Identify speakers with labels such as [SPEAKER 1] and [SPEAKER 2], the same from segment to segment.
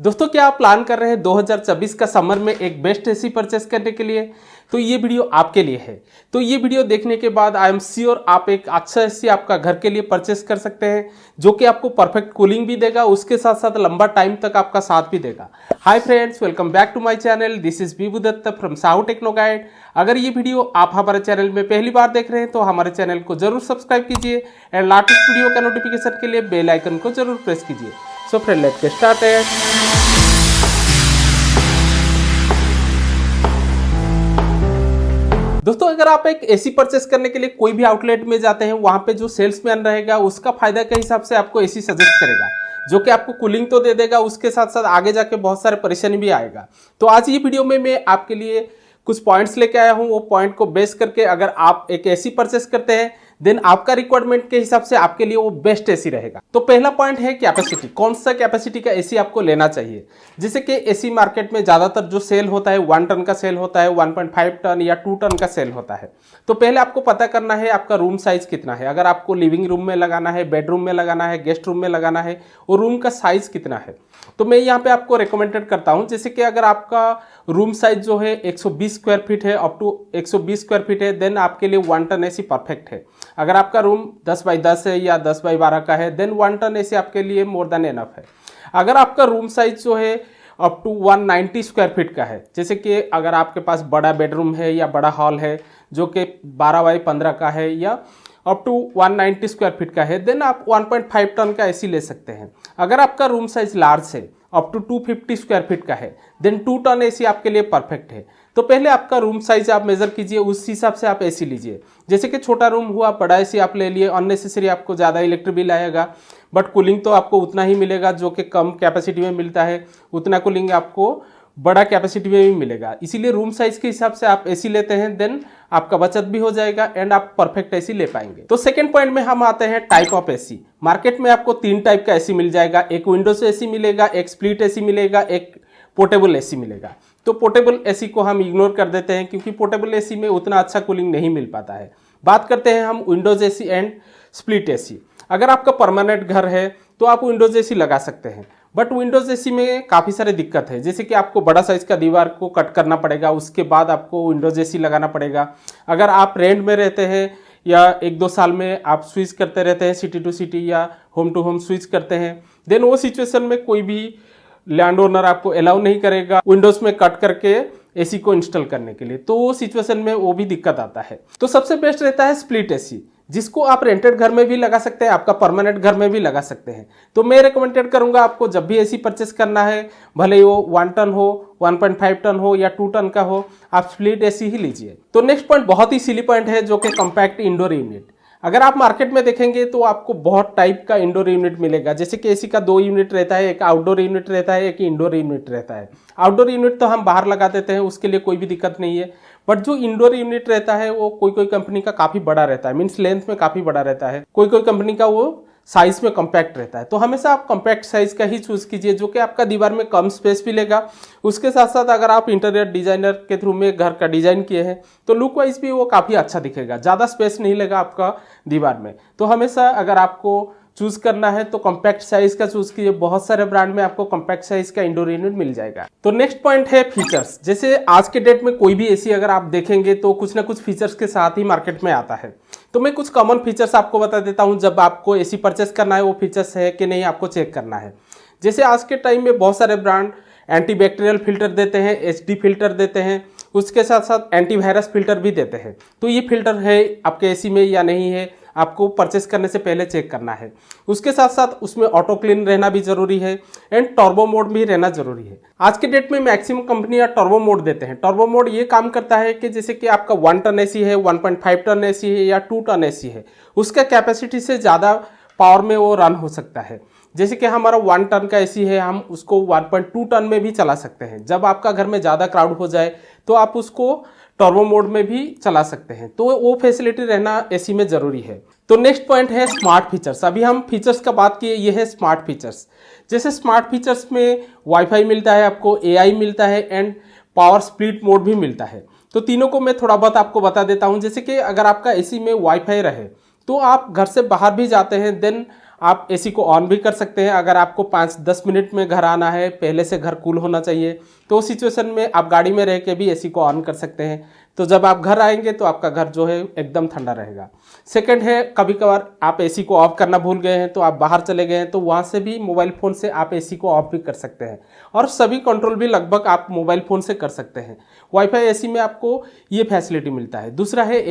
[SPEAKER 1] दोस्तों क्या आप प्लान कर रहे हैं 2024 का समर में एक बेस्ट एसी परचेस करने के लिए? तो ये वीडियो आपके लिए है। तो ये वीडियो देखने के बाद आई एम श्योर आप एक अच्छा एसी आपका घर के लिए परचेस कर सकते हैं, जो कि आपको परफेक्ट कूलिंग भी देगा, उसके साथ साथ लंबा टाइम तक आपका साथ भी देगा। Hi friends, welcome back to my channel. This is Vibhu Dutt from Sahu techno guide. अगर ये वीडियो आप हमारे चैनल में पहली बार देख रहे हैं तो हमारे चैनल को जरूर सब्सक्राइब कीजिए एंड लेटेस्ट वीडियो का नोटिफिकेशन के लिए बेल आइकन को जरूर प्रेस कीजिए। So friend, let's get started. दोस्तों अगर आप एक एसी परचेस करने के लिए कोई भी आउटलेट में जाते हैं, वहां पे जो सेल्समैन रहेगा उसका फायदा के हिसाब से आपको एसी सजेस्ट करेगा, जो कि आपको कूलिंग तो दे देगा, उसके साथ साथ आगे जाके बहुत सारे परेशानी भी आएगा। तो आज ये वीडियो में मैं आपके लिए कुछ पॉइंट्स लेके आया हूं। वो पॉइंट को बेस करके अगर आप एक एसी परचेस करते हैं देन आपका रिक्वायरमेंट के हिसाब से आपके लिए वो बेस्ट एसी रहेगा। तो पहला पॉइंट है कैपेसिटी। कौन सा कैपेसिटी का एसी आपको लेना चाहिए? जैसे कि एसी मार्केट में ज्यादातर जो सेल होता है 1 टन का सेल होता है, 1.5 टन या 2 टन का सेल होता है। तो पहले आपको पता करना है आपका रूम साइज कितना है। अगर आपको लिविंग रूम में लगाना है, बेडरूम में लगाना है, गेस्ट रूम में लगाना है, और रूम का साइज कितना है, तो मैं यहाँ पे आपको रिकमेंडेड करता हूँ। जैसे कि अगर आपका रूम साइज जो है 120 स्क्वायर फीट है, अप टू 120 स्क्वायर फीट है, देन आपके लिए 1 टन एसी परफेक्ट है। अगर आपका रूम 10 बाई 10 है या 10 बाई 12 का है, देन 1 टन एसी आपके लिए मोर देन एनफ है। अगर आपका रूम साइज जो है अप टू 190 स्क्वायर फीट का है, जैसे कि अगर आपके पास बड़ा बेडरूम है या बड़ा हॉल है जो कि 12 बाई 15 का है या अप टू 190 स्क्वायर फीट का है, देन आप 1.5 टन का एसी ले सकते हैं। अगर आपका रूम साइज लार्ज है, अप टू 250 स्क्वायर फीट का है, देन 2 टन एसी आपके लिए परफेक्ट है। तो पहले आपका रूम साइज आप मेजर कीजिए, उस हिसाब से आप एसी लीजिए। जैसे कि छोटा रूम हुआ, बड़ा एसी आप ले लिए, अननेसेसरी आपको ज़्यादा इलेक्ट्रिक बिल आएगा, बट कूलिंग तो आपको उतना ही मिलेगा जो कि कम कैपेसिटी में मिलता है, उतना कूलिंग आपको बड़ा कैपेसिटी में भी मिलेगा। इसीलिए रूम साइज के हिसाब से आप एसी लेते हैं, देन आपका बचत भी हो जाएगा एंड आप परफेक्ट एसी ले पाएंगे। तो सेकंड पॉइंट में हम आते हैं टाइप ऑफ एसी। मार्केट में आपको 3 टाइप का एसी मिल जाएगा। एक विंडोज एसी मिलेगा, एक स्प्लिट एसी मिलेगा, एक पोर्टेबल एसी मिलेगा। तो पोर्टेबल एसी को हम इग्नोर कर देते हैं क्योंकि पोर्टेबल एसी में उतना अच्छा कूलिंग नहीं मिल पाता है। बात करते हैं हम Windows AC and split AC. अगर आपका परमानेंट घर है तो आप विंडोज एसी लगा सकते हैं, बट विंडोज एसी में काफ़ी सारे दिक्कत है। जैसे कि आपको बड़ा साइज का दीवार को कट करना पड़ेगा, उसके बाद आपको विंडोज एसी लगाना पड़ेगा। अगर आप रेंट में रहते हैं या 1-2 साल में आप स्विच करते रहते हैं, सिटी टू सिटी या होम टू होम स्विच करते हैं, देन वो सिचुएशन में कोई भी लैंड ओनर आपको अलाउ नहीं करेगा विंडोज में कट करके एसी को इंस्टॉल करने के लिए। तो वो सिचुएशन में वो भी दिक्कत आता है। तो सबसे बेस्ट रहता है स्प्लिट एसी, जिसको आप रेंटेड घर में भी लगा सकते हैं, आपका परमानेंट घर में भी लगा सकते हैं। तो मैं रिकमेंडेड करूंगा आपको जब भी एसी परचेस करना है, भले वो 1 टन हो, 1.5 टन हो या 2 टन का हो, आप स्प्लिट एसी ही लीजिए। तो नेक्स्ट पॉइंट बहुत ही सिली पॉइंट है, जो कि कॉम्पैक्ट इंडोर यूनिट। अगर आप मार्केट में देखेंगे तो आपको बहुत टाइप का इंडोर यूनिट मिलेगा। जैसे कि एसी का 2 यूनिट रहता है, एक आउटडोर यूनिट रहता है, एक इंडोर यूनिट रहता है। आउटडोर यूनिट तो हम बाहर लगा देते हैं, उसके लिए कोई भी दिक्कत नहीं है, बट जो इंडोर यूनिट रहता है वो कोई कंपनी का काफ़ी बड़ा रहता है, मीन्स लेंथ में काफ़ी बड़ा रहता है, कोई कंपनी का वो साइज में कॉम्पैक्ट रहता है। तो हमेशा आप कॉम्पैक्ट साइज का ही चूज कीजिए, जो कि आपका दीवार में कम स्पेस भी लेगा। उसके साथ साथ अगर आप इंटीरियर डिजाइनर के थ्रू में घर का डिजाइन किए हैं तो लुक वाइज भी वो काफ़ी अच्छा दिखेगा, ज़्यादा स्पेस नहीं लेगा आपका दीवार में। तो हमेशा अगर आपको चूज करना है तो कॉम्पैक्ट साइज का चूज कीजिए। बहुत सारे ब्रांड में आपको कॉम्पैक्ट साइज का इंडोर यूनिट मिल जाएगा। तो नेक्स्ट पॉइंट है फीचर्स। जैसे आज के डेट में कोई भी एसी अगर आप देखेंगे तो कुछ ना कुछ फीचर्स के साथ ही मार्केट में आता है। तो मैं कुछ कॉमन फीचर्स आपको बता देता हूं, जब आपको एसी परचेस करना है वो फीचर्स है कि नहीं आपको चेक करना है। जैसे आज के टाइम में बहुत सारे ब्रांड एंटीबैक्टीरियल फिल्टर देते हैं, एचडी फिल्टर देते हैं, उसके साथ साथ एंटीवायरस फिल्टर भी देते हैं। तो ये फिल्टर है आपके एसी में या नहीं है, आपको परचेस करने से पहले चेक करना है। उसके साथ साथ उसमें ऑटो क्लीन रहना भी जरूरी है एंड टर्बो मोड भी रहना जरूरी है। आज के डेट में मैक्सिमम कंपनियां टर्बो मोड देते हैं। टर्बो मोड ये काम करता है कि जैसे कि आपका 1 टन एसी है, 1.5 टन एसी है या 2 टन एसी है, उसका कैपेसिटी से ज़्यादा पावर में वो रन हो सकता है। जैसे कि हमारा 1 टन का एसी है, हम उसको 1.2 टन में भी चला सकते हैं। जब आपका घर में ज़्यादा क्राउड हो जाए तो आप उसको टर्बो मोड में भी चला सकते हैं। तो वो फैसिलिटी रहना एसी में जरूरी है। तो नेक्स्ट पॉइंट है स्मार्ट फीचर्स। अभी हम फीचर्स का बात किए, ये है स्मार्ट फीचर्स। जैसे स्मार्ट फीचर्स में वाईफाई मिलता है आपको, एआई मिलता है एंड पावर स्प्लिट मोड भी मिलता है। तो तीनों को मैं थोड़ा बहुत आपको बता देता हूँ। जैसे कि अगर आपका एसी में वाईफाई रहे तो आप घर से बाहर भी जाते हैं, देन आप एसी को ऑन भी कर सकते हैं। अगर आपको 5-10 मिनट में घर आना है, पहले से घर कूल होना चाहिए, तो उस सिचुएशन में आप गाड़ी में रह के भी एसी को ऑन कर सकते हैं। तो जब आप घर आएंगे तो आपका घर जो है एकदम ठंडा रहेगा। सेकंड है, कभी कभार आप एसी को ऑफ करना भूल गए हैं, तो आप बाहर चले गए हैं, तो वहाँ से भी मोबाइल फ़ोन से आप एसी को ऑफ भी कर सकते हैं। और सभी कंट्रोल भी लगभग आप मोबाइल फ़ोन से कर सकते हैं। वाईफाई एसी में आपको ये फैसिलिटी मिलता है। दूसरा है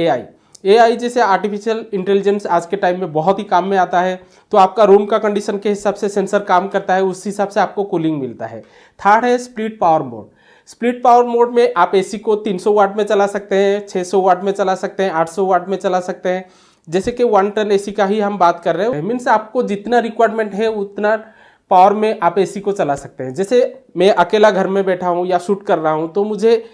[SPEAKER 1] एआई जैसे आर्टिफिशियल इंटेलिजेंस आज के टाइम में बहुत ही काम में आता है। तो आपका रूम का कंडीशन के हिसाब से सेंसर काम करता है, उस हिसाब से आपको कूलिंग मिलता है। थर्ड है split power mode. Split power mode में आप एसी को 300 वाट में चला सकते हैं, 600 वाट में चला सकते हैं, 800 वाट में चला सकते हैं। जैसे कि 1 टन एसी का ही हम बात कर रहे हैं, मीन्स आपको जितना रिक्वायरमेंट है उतना पावर में आप एसी को चला सकते हैं। जैसे मैं अकेला घर में बैठा हूँ या शूट कर रहा हूँ, तो मुझे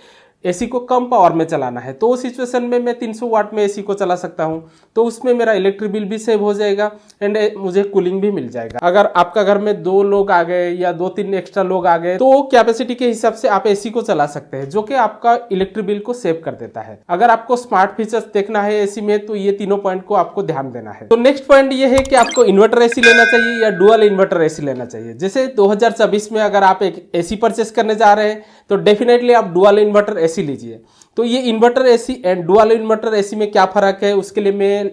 [SPEAKER 1] एसी को कम पावर में चलाना है, तो उस सिचुएशन में मैं 300 वाट में एसी को चला सकता हूं। तो उसमें मेरा इलेक्ट्रिक बिल भी सेव हो जाएगा एंड मुझे कूलिंग भी मिल जाएगा। अगर आपका घर में 2 लोग आ गए या 2-3 एक्स्ट्रा लोग आ गए, तो कैपेसिटी के हिसाब से आप एसी को चला सकते हैं, जो कि आपका इलेक्ट्रिक बिल को सेव कर देता है। अगर आपको स्मार्ट फीचर्स देखना है एसी में, तो ये तीनों पॉइंट को आपको ध्यान देना है। तो नेक्स्ट पॉइंट ये है कि आपको इन्वर्टर एसी लेना चाहिए या डुअल इन्वर्टर एसी लेना चाहिए। जैसे 2024 में अगर आप एक एसी परचेस करने जा रहे हैं, तो डेफिनेटली आप डुअल इन्वर्टर एसी लीजिए। तो ये inverter AC and dual inverter AC में क्या फर्क है, उसके लिए मैं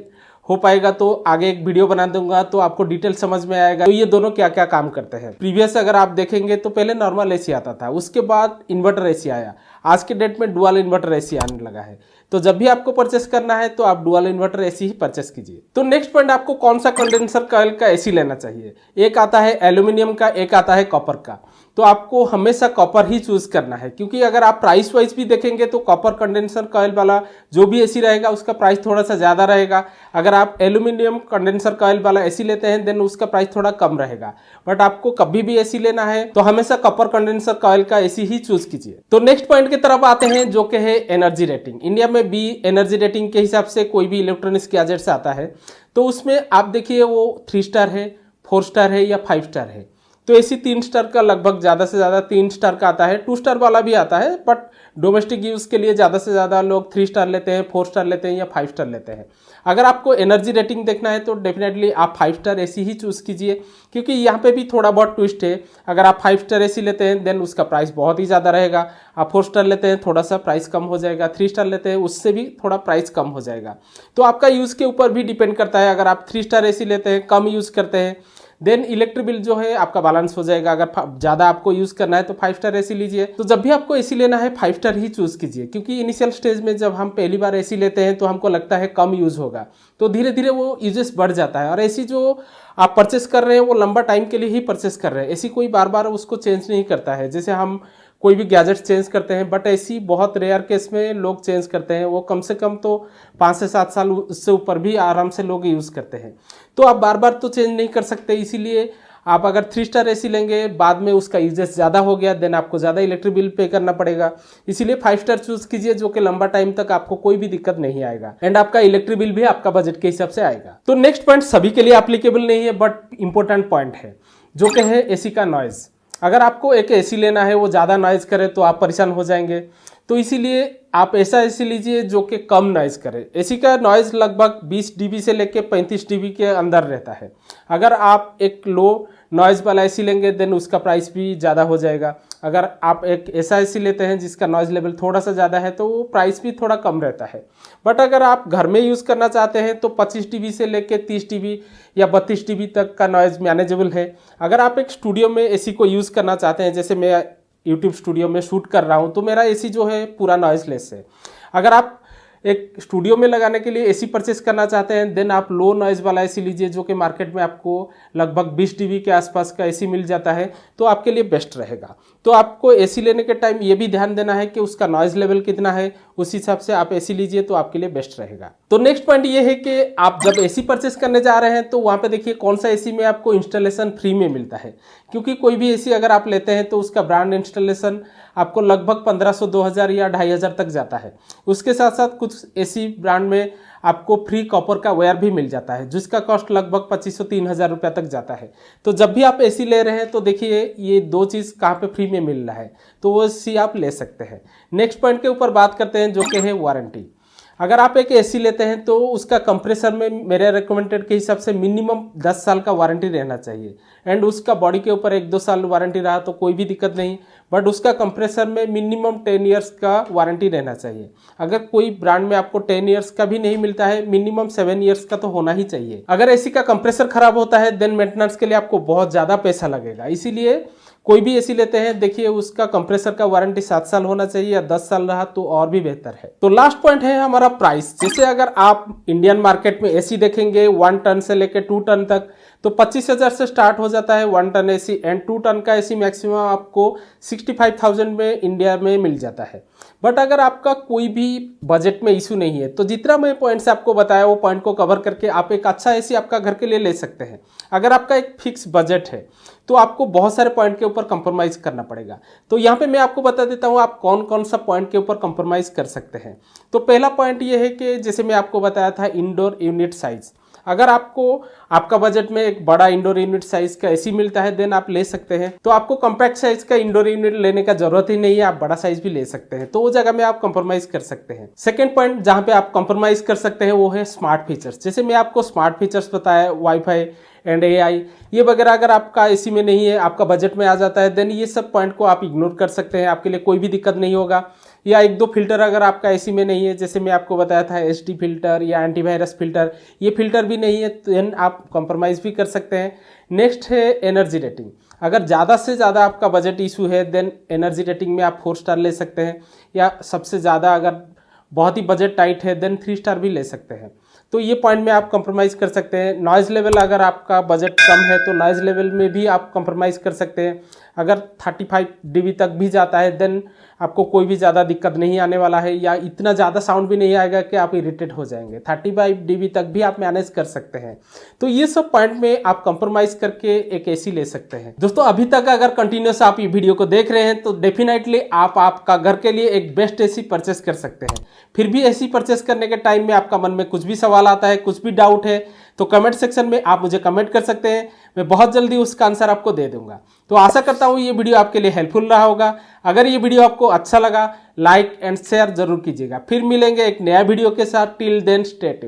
[SPEAKER 1] हो पाएगा तो आगे एक वीडियो बना दूंगा, तो आपको डिटेल समझ में आएगा तो ये दोनों क्या क्या काम करते हैं। प्रीवियस अगर आप देखेंगे तो पहले नॉर्मल एसी आता था, उसके बाद इन्वर्टर एसी आया, आज के डेट में डुअल इन्वर्टर एसी आने लगा है। तो जब भी आपको परचेस करना है तो आप डुअल इन्वर्टर एसी ही परचेस कीजिए। तो नेक्स्ट पॉइंट, आपको कौन सा कंडेंसर कॉइल का एसी लेना चाहिए। एक आता है एल्यूमिनियम का, एक आता है कॉपर का। तो आपको हमेशा कॉपर ही चूज करना है, क्योंकि अगर आप प्राइस वाइज भी देखेंगे तो कॉपर कंडेंसर कॉइल वाला जो भी एसी रहेगा उसका प्राइस थोड़ा सा ज्यादा रहेगा। अगर आप एल्यूमिनियम कंडेंसर कॉइल वाला एसी लेते हैं देन उसका प्राइस थोड़ा कम रहेगा। बट आपको कभी भी एसी लेना है तो हमेशा कॉपर कंडेंसर कॉइल का एसी ही चूज कीजिए। तो नेक्स्ट पॉइंट की तरफ आते हैं, जो कि है एनर्जी रेटिंग। इंडिया में भी एनर्जी रेटिंग के हिसाब से कोई भी इलेक्ट्रॉनिक्स गैजेट से आता है, तो उसमें आप देखिए वो 3 स्टार है, 4 स्टार है या 5 स्टार है। तो एसी 3 स्टार का लगभग ज़्यादा से ज़्यादा 3 स्टार का आता है, 2 स्टार वाला भी आता है, बट डोमेस्टिक यूज़ के लिए ज़्यादा से ज़्यादा लोग 3 स्टार लेते हैं, 4 स्टार लेते हैं या 5 स्टार लेते हैं। अगर आपको एनर्जी रेटिंग देखना है तो डेफिनेटली आप 5 स्टार एसी ही चूज़ कीजिए, क्योंकि यहाँ पे भी थोड़ा बहुत ट्विस्ट है। अगर आप 5 स्टार एसी लेते हैं देन उसका प्राइस बहुत ही ज़्यादा रहेगा। आप 4 स्टार लेते हैं थोड़ा सा प्राइस कम हो जाएगा, 3 स्टार लेते हैं उससे भी थोड़ा प्राइस कम हो जाएगा। तो आपका यूज़ के ऊपर भी डिपेंड करता है। अगर आप 3 स्टार एसी लेते हैं, कम यूज़ करते हैं, देन इलेक्ट्रिक बिल जो है आपका बैलेंस हो जाएगा। अगर ज़्यादा आपको यूज़ करना है तो 5 स्टार एसी लीजिए। तो जब भी आपको एसी लेना है 5 स्टार ही चूज़ कीजिए, क्योंकि इनिशियल स्टेज में जब हम पहली बार एसी लेते हैं तो हमको लगता है कम यूज़ होगा, तो धीरे धीरे वो यूजेस बढ़ जाता है। और एसी जो आप परचेस कर रहे हैं वो लंबा टाइम के लिए ही परचेस कर रहे हैं। एसी कोई बार बार उसको चेंज नहीं करता है, जैसे हम कोई भी गैजेट्स चेंज करते हैं, बट एसी बहुत रेयर केस में लोग चेंज करते हैं। वो कम से कम तो 5 से 7 साल उससे ऊपर भी आराम से लोग यूज़ करते हैं। तो आप बार बार तो चेंज नहीं कर सकते, इसीलिए आप अगर 3 स्टार एसी लेंगे, बाद में उसका यूजेस ज़्यादा हो गया, देन आपको ज़्यादा इलेक्ट्रिक बिल पे करना पड़ेगा। इसीलिए 5 स्टार चूज़ कीजिए, जो कि लंबा टाइम तक आपको कोई भी दिक्कत नहीं आएगा एंड आपका इलेक्ट्रिक बिल भी आपका बजट के हिसाब से आएगा। तो नेक्स्ट पॉइंट सभी के लिए एप्लीकेबल नहीं है, बट इंपॉर्टेंट पॉइंट है, जो कि है एसी का नॉइज़। अगर आपको एक एसी लेना है वो ज़्यादा नॉइज़ करे तो आप परेशान हो जाएंगे, तो इसीलिए आप ऐसा एसी लीजिए जो कि कम नॉइज़ करे। एसी का नॉइज़ लगभग 20 dB से लेके 35 dB के अंदर रहता है। अगर आप एक लो नॉइज़ वाला एसी लेंगे देन उसका प्राइस भी ज़्यादा हो जाएगा। अगर आप एक ऐसा एसी लेते हैं जिसका नॉइज़ लेवल थोड़ा सा ज़्यादा है तो वो प्राइस भी थोड़ा कम रहता है। बट अगर आप घर में यूज़ करना चाहते हैं तो 25 dB से लेके 30 dB या 32 dB तक का नॉइज़ मैनेजेबल है। अगर आप एक स्टूडियो में एसी को यूज़ करना चाहते हैं, जैसे मैं यूट्यूब स्टूडियो में शूट कर रहा हूँ, तो मेरा एसी जो है पूरा नॉइज़लेस है। अगर आप एक स्टूडियो में लगाने के लिए एसी परचेस करना चाहते हैं देन आप लो नॉइज़ वाला एसी लीजिए, जो कि मार्केट में आपको लगभग 20 dB के आसपास का एसी मिल जाता है, तो आपके लिए बेस्ट रहेगा। तो आपको एसी लेने के टाइम ये भी ध्यान देना है कि उसका नॉइज़ लेवल कितना है, उस हिसाब से आप एसी लीजिए तो आपके लिए बेस्ट रहेगा। तो नेक्स्ट पॉइंट ये है कि आप जब एसी परचेस करने जा रहे हैं तो वहाँ पे देखिए कौन सा एसी में आपको इंस्टॉलेशन फ्री में मिलता है, क्योंकि कोई भी एसी अगर आप लेते हैं तो उसका ब्रांड इंस्टॉलेशन आपको लगभग 1500, 2000 या 2500 तक जाता है। उसके साथ साथ कुछ एसी ब्रांड में आपको फ्री कॉपर का वायर भी मिल जाता है, जिसका कॉस्ट लगभग 2500, 3000 रुपया तक जाता है। तो जब भी आप एसी ले रहे हैं तो देखिए ये 2 चीज़ कहाँ पे फ्री में मिल रहा है, तो वो एसी आप ले सकते हैं। नेक्स्ट पॉइंट के ऊपर बात करते हैं, जो कि है वारंटी। अगर आप एक एसी लेते हैं तो उसका कंप्रेसर में मेरे रिकमेंडेड के हिसाब से मिनिमम 10 साल का वारंटी रहना चाहिए। एंड उसका बॉडी के ऊपर 1-2 साल वारंटी रहा तो कोई भी दिक्कत नहीं, बट उसका कंप्रेसर में मिनिमम 10 ईयर्स का वारंटी रहना चाहिए। अगर कोई ब्रांड में आपको 10 ईयर्स का भी नहीं मिलता है, मिनिमम 7 ईयर्स का तो होना ही चाहिए। अगर एसी का कंप्रेसर खराब होता है देन मेंटेनेंस के लिए आपको बहुत ज़्यादा पैसा लगेगा। इसीलिए कोई भी एसी लेते हैं देखिए उसका कंप्रेसर का वारंटी 7 साल होना चाहिए या 10 साल रहा तो और भी बेहतर है। तो लास्ट पॉइंट है हमारा प्राइस। जैसे अगर आप इंडियन मार्केट में एसी देखेंगे 1 टन से लेकर 2 टन तक तो 25,000 से स्टार्ट हो जाता है 1 टन एसी। एंड 2 टन का एसी मैक्सिमम आपको 65,000 में इंडिया में मिल जाता है। बट अगर आपका कोई भी बजट में इशू नहीं है तो जितना मैं पॉइंट्स आपको बताया वो पॉइंट को कवर करके आप एक अच्छा एसी आपका घर के लिए ले सकते हैं। अगर आपका एक फिक्स बजट है तो आपको बहुत सारे पॉइंट के ऊपर कंप्रोमाइज करना पड़ेगा। तो यहाँ पे मैं आपको बता देता हूँ आप कौन कौन सा पॉइंट के ऊपर कंप्रोमाइज कर सकते हैं। तो पहला पॉइंट ये है कि जैसे मैं आपको बताया था इंडोर यूनिट साइज। अगर आपको आपका बजट में एक बड़ा इंडोर यूनिट साइज का एसी मिलता है देन आप ले सकते हैं। तो आपको कॉम्पैक्ट साइज का इंडोर यूनिट लेने का जरूरत ही नहीं है, आप बड़ा साइज भी ले सकते हैं। तो वो जगह में आप कंप्रोमाइज कर सकते हैं। सेकंड पॉइंट जहां पे आप कंप्रोमाइज कर सकते हैं वो है स्मार्ट फीचर्स। जैसे मैं आपको स्मार्ट फीचर्स बताया वाईफाई एंड एआई ये वगैरह अगर आपका एसी में नहीं है, आपका बजट में आ जाता है देन ये सब पॉइंट को आप इग्नोर कर सकते हैं, आपके लिए कोई भी दिक्कत नहीं होगा। या 1-2 फिल्टर अगर आपका एसी में नहीं है, जैसे मैं आपको बताया था एचडी फिल्टर या एंटीवायरस फिल्टर, ये फिल्टर भी नहीं है तो देन आप कंप्रोमाइज़ भी कर सकते हैं। नेक्स्ट है एनर्जी रेटिंग। अगर ज़्यादा से ज़्यादा आपका बजट इशू है देन एनर्जी रेटिंग में आप 4 स्टार ले सकते हैं, या सबसे ज़्यादा अगर बहुत ही बजट टाइट है देन 3 स्टार भी ले सकते हैं। तो ये पॉइंट में आप कंप्रोमाइज़ कर सकते हैं। नॉइज़ लेवल अगर आपका बजट कम है तो नॉइज़ लेवल में भी आप कंप्रोमाइज़ कर सकते हैं। अगर 35 dB तक भी जाता है देन आपको कोई भी ज़्यादा दिक्कत नहीं आने वाला है, या इतना ज़्यादा साउंड भी नहीं आएगा कि आप इरिटेट हो जाएंगे। 35 dB तक भी आप मैनेज कर सकते हैं। तो ये सब पॉइंट में आप कंप्रोमाइज़ करके एक एसी ले सकते हैं। दोस्तों अभी तक अगर कंटिन्यूस आप ये वीडियो को देख रहे हैं तो डेफिनेटली आप आपका घर के लिए एक बेस्ट एसी परचेस कर सकते हैं। फिर भी एसी परचेस करने के टाइम में आपका मन में कुछ भी सवाल आता है, कुछ भी डाउट है तो कमेंट सेक्शन में आप मुझे कमेंट कर सकते हैं, मैं बहुत जल्दी उसका आंसर आपको दे दूंगा। तो आशा करता हूँ ये वीडियो आपके लिए हेल्पफुल रहा होगा। अगर ये वीडियो आपको अच्छा लगा लाइक एंड शेयर जरूर कीजिएगा। फिर मिलेंगे एक नया वीडियो के साथ। Till then stay tuned.